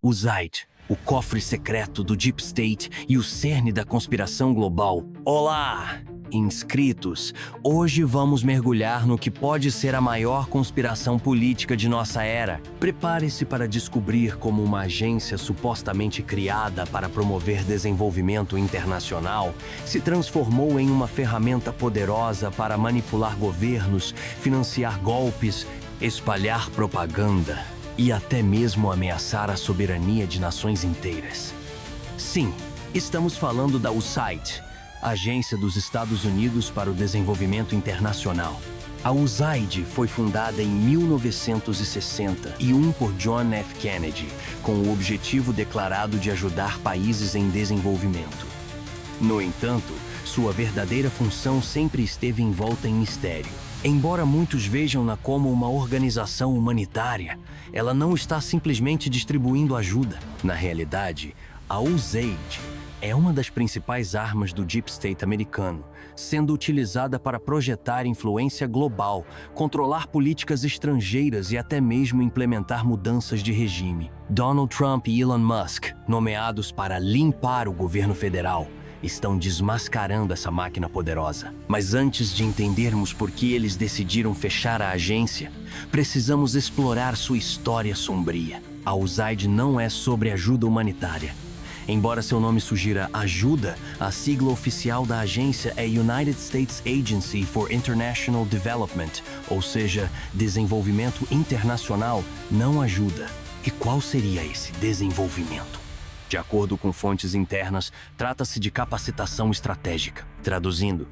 USAID, o cofre secreto do Deep State e o cerne da conspiração global. Olá, inscritos! Hoje vamos mergulhar no que pode ser a maior conspiração política de nossa era. Prepare-se para descobrir como uma agência supostamente criada para promover desenvolvimento internacional se transformou em uma ferramenta poderosa para manipular governos, financiar golpes, espalhar propaganda e até mesmo ameaçar a soberania de nações inteiras. Sim, estamos falando da USAID, Agência dos Estados Unidos para o Desenvolvimento Internacional. A USAID foi fundada em 1961 por John F. Kennedy, com o objetivo declarado de ajudar países em desenvolvimento. No entanto, sua verdadeira função sempre esteve envolta em mistério. Embora muitos vejam-na como uma organização humanitária, ela não está simplesmente distribuindo ajuda. Na realidade, a USAID é uma das principais armas do Deep State americano, sendo utilizada para projetar influência global, controlar políticas estrangeiras e até mesmo implementar mudanças de regime. Donald Trump e Elon Musk, nomeados para limpar o governo federal, estão desmascarando essa máquina poderosa. Mas antes de entendermos por que eles decidiram fechar a agência, precisamos explorar sua história sombria. A USAID não é sobre ajuda humanitária. Embora seu nome sugira ajuda, a sigla oficial da agência é United States Agency for International Development, ou seja, desenvolvimento internacional não ajuda. E qual seria esse desenvolvimento? De acordo com fontes internas, trata-se de capacitação estratégica. Traduzindo,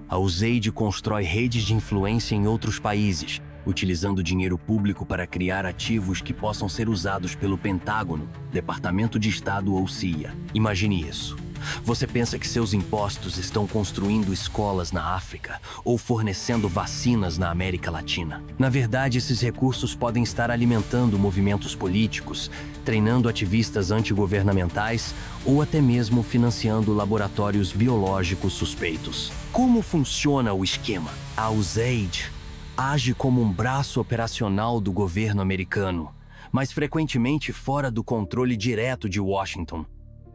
a USAID constrói redes de influência em outros países, utilizando dinheiro público para criar ativos que possam ser usados pelo Pentágono, Departamento de Estado ou CIA. Imagine isso. Você pensa que seus impostos estão construindo escolas na África ou fornecendo vacinas na América Latina. Na verdade, esses recursos podem estar alimentando movimentos políticos, treinando ativistas antigovernamentais ou até mesmo financiando laboratórios biológicos suspeitos. Como funciona o esquema? A USAID age como um braço operacional do governo americano, mas frequentemente fora do controle direto de Washington.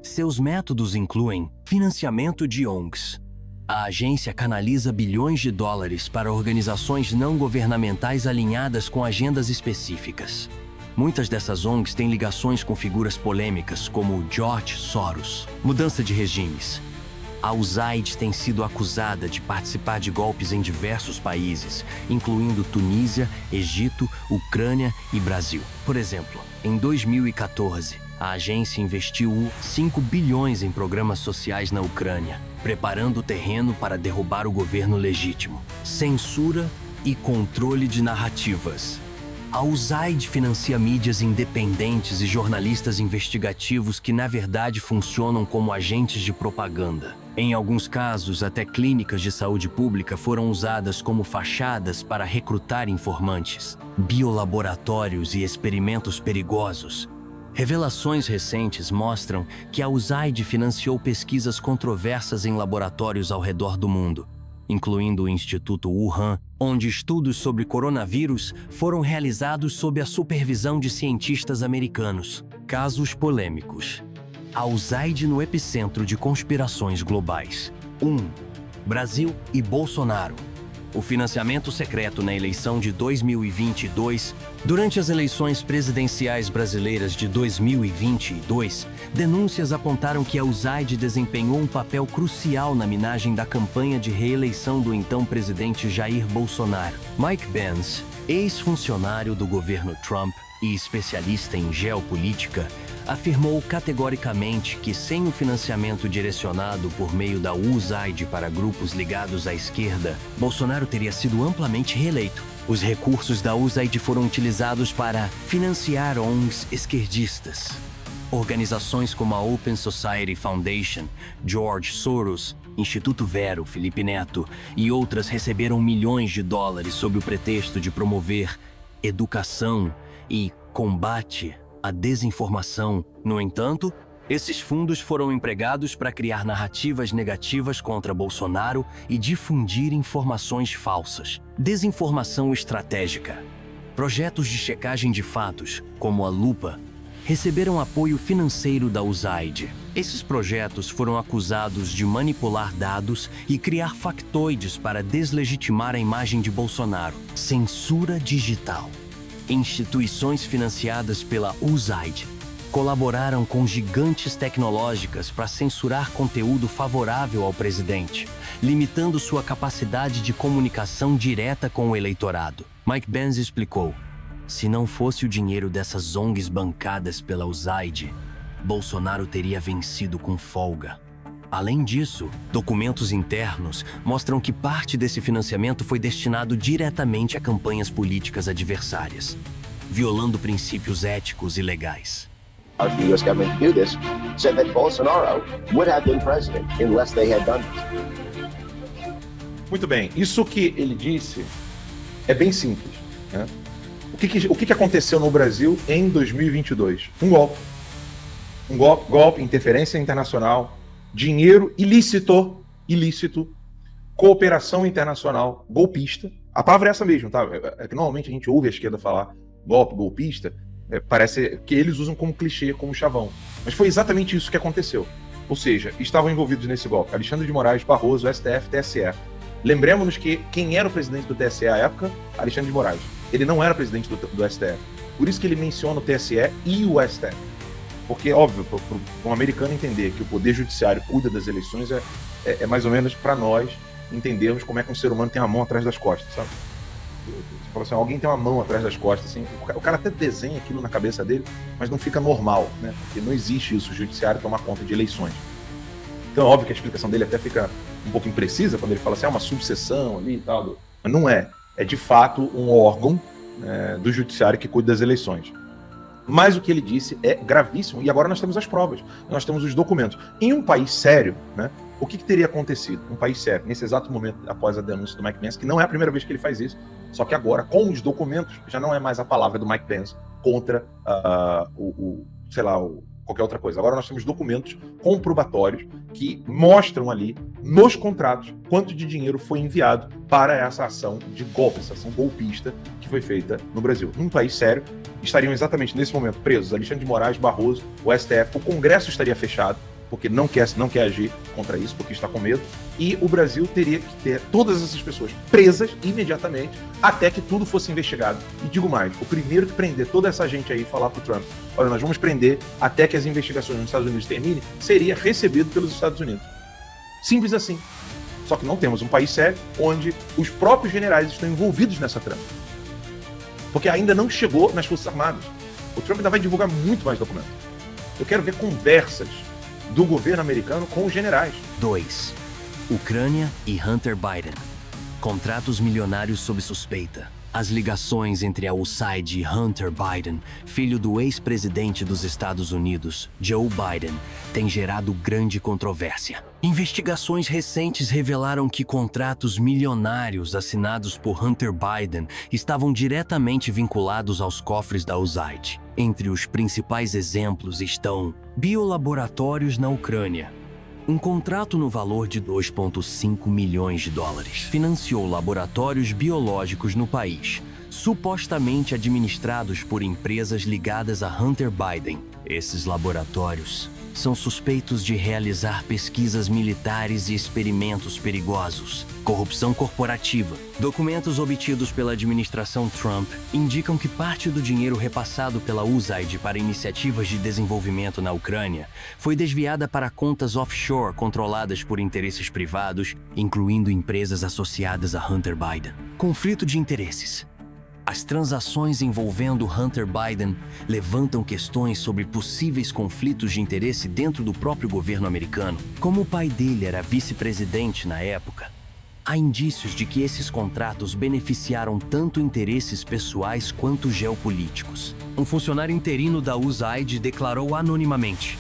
Seus métodos incluem financiamento de ONGs. A agência canaliza bilhões de dólares para organizações não governamentais alinhadas com agendas específicas. Muitas dessas ONGs têm ligações com figuras polêmicas como George Soros. Mudança de regimes. A USAID tem sido acusada de participar de golpes em diversos países, incluindo Tunísia, Egito, Ucrânia e Brasil. Por exemplo, em 2014, a agência investiu 5 bilhões em programas sociais na Ucrânia, preparando o terreno para derrubar o governo legítimo. Censura e controle de narrativas. A USAID financia mídias independentes e jornalistas investigativos que, na verdade, funcionam como agentes de propaganda. Em alguns casos, até clínicas de saúde pública foram usadas como fachadas para recrutar informantes. Biolaboratórios e experimentos perigosos. Revelações recentes mostram que a USAID financiou pesquisas controversas em laboratórios ao redor do mundo, incluindo o Instituto Wuhan, onde estudos sobre coronavírus foram realizados sob a supervisão de cientistas americanos. Casos polêmicos. A USAID no epicentro de conspirações globais. 1. Brasil e Bolsonaro. O financiamento secreto na eleição de 2022. Durante as eleições presidenciais brasileiras de 2022, denúncias apontaram que a USAID desempenhou um papel crucial na minagem da campanha de reeleição do então presidente Jair Bolsonaro. Mike Pence, ex-funcionário do governo Trump e especialista em geopolítica, afirmou categoricamente que sem o financiamento direcionado por meio da USAID para grupos ligados à esquerda, Bolsonaro teria sido amplamente reeleito. Os recursos da USAID foram utilizados para financiar ONGs esquerdistas. Organizações como a Open Society Foundation, George Soros, Instituto Vero, Felipe Neto e outras receberam milhões de dólares sob o pretexto de promover educação e combate à desinformação. No entanto, esses fundos foram empregados para criar narrativas negativas contra Bolsonaro e difundir informações falsas. Desinformação estratégica. Projetos de checagem de fatos, como a Lupa, receberam apoio financeiro da USAID. Esses projetos foram acusados de manipular dados e criar factoides para deslegitimar a imagem de Bolsonaro. Censura digital. Instituições financiadas pela USAID colaboraram com gigantes tecnológicas para censurar conteúdo favorável ao presidente, limitando sua capacidade de comunicação direta com o eleitorado. Mike Pence explicou: se não fosse o dinheiro dessas ONGs bancadas pela USAID, Bolsonaro teria vencido com folga. Além disso, documentos internos mostram que parte desse financiamento foi destinado diretamente a campanhas políticas adversárias, violando princípios éticos e legais. The U.S. government to do this said that Bolsonaro would have been president unless they had done this. Muito bem, isso que ele disse é bem simples, né? O que aconteceu no Brasil em 2022? Um golpe, interferência internacional, dinheiro ilícito, cooperação internacional, golpista. A palavra é essa mesmo, tá? É que normalmente a gente ouve a esquerda falar golpe, golpista, parece que eles usam como clichê, como chavão. Mas foi exatamente isso que aconteceu. Ou seja, estavam envolvidos nesse golpe Alexandre de Moraes, Barroso, STF, TSE. Lembremos-nos que quem era o presidente do TSE à época? Alexandre de Moraes. Ele não era presidente do STF. Por isso que ele menciona o TSE e o STF. Porque, óbvio, para um americano entender que o Poder Judiciário cuida das eleições é mais ou menos para nós entendermos como é que um ser humano tem uma mão atrás das costas, sabe? Você fala assim, alguém tem uma mão atrás das costas, assim, o cara até desenha aquilo na cabeça dele, mas não fica normal, né? Porque não existe isso, o judiciário tomar conta de eleições. Então, óbvio que a explicação dele até fica um pouco imprecisa, quando ele fala assim, uma subseção ali e tal. Mas não é. É, de fato, um órgão do judiciário que cuida das eleições. Mas o que ele disse é gravíssimo, e agora nós temos as provas, nós temos os documentos. Em um país sério, né, o que teria acontecido? Um país sério, nesse exato momento, após a denúncia do Mike Pence, que não é a primeira vez que ele faz isso, só que agora, com os documentos, já não é mais a palavra do Mike Pence contra qualquer outra coisa. Agora nós temos documentos comprobatórios que mostram ali, nos contratos, quanto de dinheiro foi enviado para essa ação de golpe, essa ação golpista que foi feita no Brasil. Num país sério, estariam exatamente nesse momento presos Alexandre de Moraes, Barroso, o STF, o Congresso estaria fechado, porque não quer agir contra isso, porque está com medo, e o Brasil teria que ter todas essas pessoas presas imediatamente, até que tudo fosse investigado. E digo mais, o primeiro que prender toda essa gente aí e falar pro Trump, olha, nós vamos prender até que as investigações nos Estados Unidos terminem, seria recebido pelos Estados Unidos. Simples assim. Só que não temos um país sério onde os próprios generais estão envolvidos nessa trama. Porque ainda não chegou nas Forças Armadas. O Trump ainda vai divulgar muito mais documentos. Eu quero ver conversas do governo americano com os generais. 2. Ucrânia e Hunter Biden. Contratos milionários sob suspeita. As ligações entre a USAID e Hunter Biden, filho do ex-presidente dos Estados Unidos, Joe Biden, têm gerado grande controvérsia. Investigações recentes revelaram que contratos milionários assinados por Hunter Biden estavam diretamente vinculados aos cofres da USAID. Entre os principais exemplos estão biolaboratórios na Ucrânia. Um contrato no valor de 2,5 milhões de dólares financiou laboratórios biológicos no país, supostamente administrados por empresas ligadas a Hunter Biden. Esses laboratórios são suspeitos de realizar pesquisas militares e experimentos perigosos, corrupção corporativa. Documentos obtidos pela administração Trump indicam que parte do dinheiro repassado pela USAID para iniciativas de desenvolvimento na Ucrânia foi desviada para contas offshore controladas por interesses privados, incluindo empresas associadas a Hunter Biden. Conflito de interesses. As transações envolvendo Hunter Biden levantam questões sobre possíveis conflitos de interesse dentro do próprio governo americano. Como o pai dele era vice-presidente na época, há indícios de que esses contratos beneficiaram tanto interesses pessoais quanto geopolíticos. Um funcionário interino da USAID declarou anonimamente: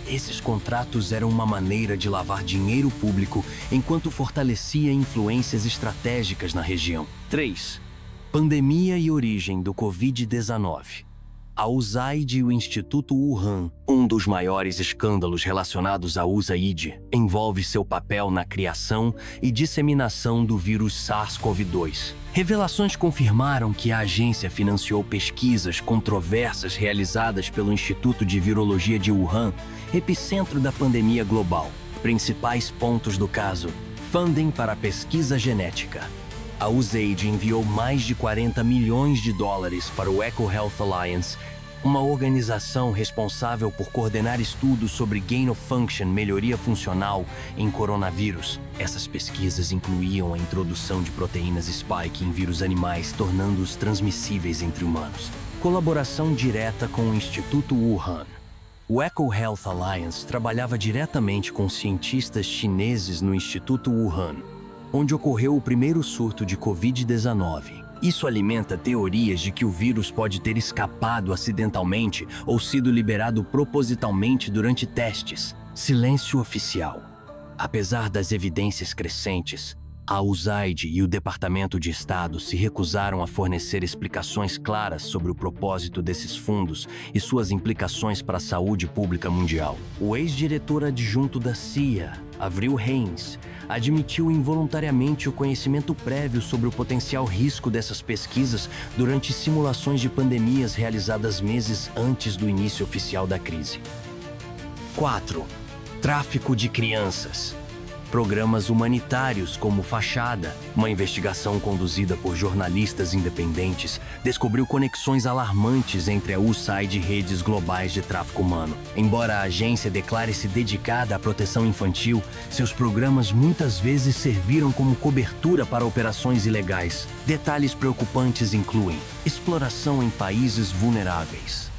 esses contratos eram uma maneira de lavar dinheiro público enquanto fortalecia influências estratégicas na região. 3. Pandemia e origem do Covid-19. A USAID e o Instituto Wuhan. Um dos maiores escândalos relacionados à USAID envolve seu papel na criação e disseminação do vírus SARS-CoV-2. Revelações confirmaram que a agência financiou pesquisas controversas realizadas pelo Instituto de Virologia de Wuhan, epicentro da pandemia global. Principais pontos do caso: funding para a pesquisa genética. A USAID enviou mais de 40 milhões de dólares para o EcoHealth Alliance, uma organização responsável por coordenar estudos sobre gain of function, melhoria funcional, em coronavírus. Essas pesquisas incluíam a introdução de proteínas spike em vírus animais, tornando-os transmissíveis entre humanos. Colaboração direta com o Instituto Wuhan. O EcoHealth Alliance trabalhava diretamente com cientistas chineses no Instituto Wuhan, onde ocorreu o primeiro surto de Covid-19. Isso alimenta teorias de que o vírus pode ter escapado acidentalmente ou sido liberado propositalmente durante testes. Silêncio oficial. Apesar das evidências crescentes, a USAID e o Departamento de Estado se recusaram a fornecer explicações claras sobre o propósito desses fundos e suas implicações para a saúde pública mundial. O ex-diretor adjunto da CIA, Avril Haines, admitiu involuntariamente o conhecimento prévio sobre o potencial risco dessas pesquisas durante simulações de pandemias realizadas meses antes do início oficial da crise. 4. Tráfico de crianças. Programas humanitários como Fachada, uma investigação conduzida por jornalistas independentes, descobriu conexões alarmantes entre a USAID e redes globais de tráfico humano. Embora a agência declare-se dedicada à proteção infantil, seus programas muitas vezes serviram como cobertura para operações ilegais. Detalhes preocupantes incluem exploração em países vulneráveis.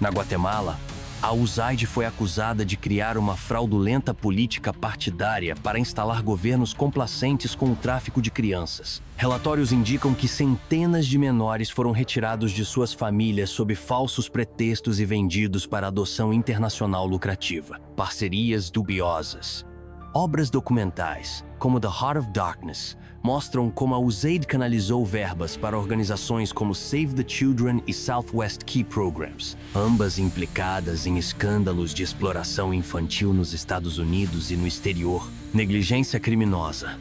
Na Guatemala, a USAID foi acusada de criar uma fraudulenta política partidária para instalar governos complacentes com o tráfico de crianças. Relatórios indicam que centenas de menores foram retirados de suas famílias sob falsos pretextos e vendidos para adoção internacional lucrativa. Parcerias dubiosas. Obras documentais, como The Heart of Darkness, mostram como a USAID canalizou verbas para organizações como Save the Children e Southwest Key Programs, ambas implicadas em escândalos de exploração infantil nos Estados Unidos e no exterior. Negligência criminosa.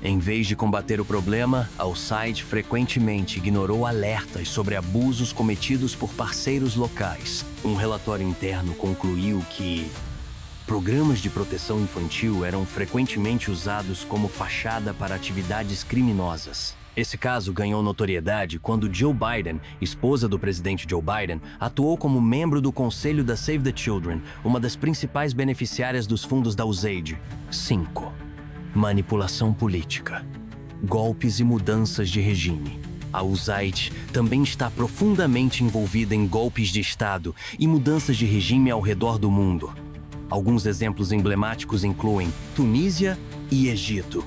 Em vez de combater o problema, a USAID frequentemente ignorou alertas sobre abusos cometidos por parceiros locais. Um relatório interno concluiu que programas de proteção infantil eram frequentemente usados como fachada para atividades criminosas. Esse caso ganhou notoriedade quando Jill Biden, esposa do presidente Joe Biden, atuou como membro do conselho da Save the Children, uma das principais beneficiárias dos fundos da USAID. 5. Manipulação política. Golpes e mudanças de regime. A USAID também está profundamente envolvida em golpes de Estado e mudanças de regime ao redor do mundo. Alguns exemplos emblemáticos incluem Tunísia e Egito.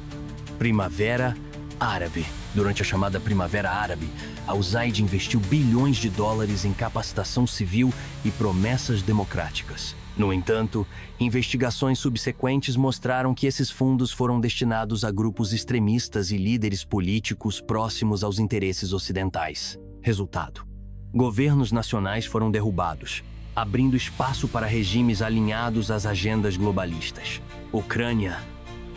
Primavera Árabe. Durante a chamada Primavera Árabe, a USAID investiu bilhões de dólares em capacitação civil e promessas democráticas. No entanto, investigações subsequentes mostraram que esses fundos foram destinados a grupos extremistas e líderes políticos próximos aos interesses ocidentais. Resultado: governos nacionais foram derrubados, abrindo espaço para regimes alinhados às agendas globalistas. Ucrânia,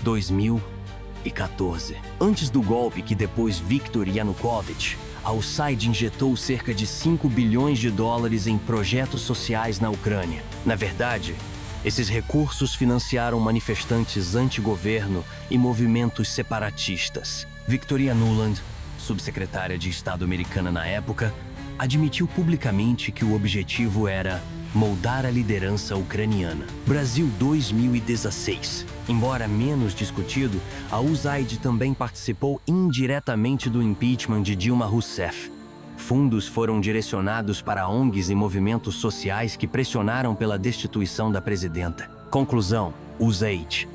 2014. Antes do golpe que depois Viktor Yanukovych, a USAID injetou cerca de 5 bilhões de dólares em projetos sociais na Ucrânia. Na verdade, esses recursos financiaram manifestantes anti-governo e movimentos separatistas. Victoria Nuland, subsecretária de Estado americana na época, admitiu publicamente que o objetivo era moldar a liderança ucraniana. Brasil 2016. Embora menos discutido, a USAID também participou indiretamente do impeachment de Dilma Rousseff. Fundos foram direcionados para ONGs e movimentos sociais que pressionaram pela destituição da presidenta. Conclusão: USAID.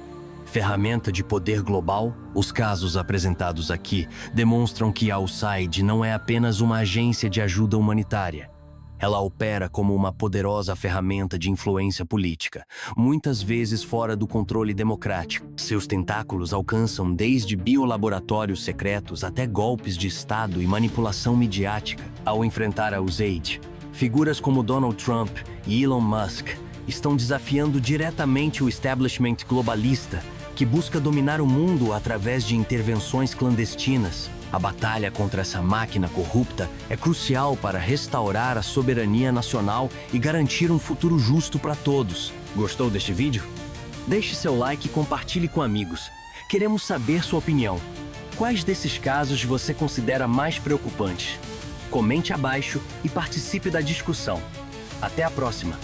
Ferramenta de poder global? Os casos apresentados aqui demonstram que a USAID não é apenas uma agência de ajuda humanitária. Ela opera como uma poderosa ferramenta de influência política, muitas vezes fora do controle democrático. Seus tentáculos alcançam desde biolaboratórios secretos até golpes de Estado e manipulação midiática. Ao enfrentar a USAID, Figuras como Donald Trump e Elon Musk estão desafiando diretamente o establishment globalista, que busca dominar o mundo através de intervenções clandestinas. A batalha contra essa máquina corrupta é crucial para restaurar a soberania nacional e garantir um futuro justo para todos. Gostou deste vídeo? Deixe seu like e compartilhe com amigos. Queremos saber sua opinião. Quais desses casos você considera mais preocupantes? Comente abaixo e participe da discussão. Até a próxima!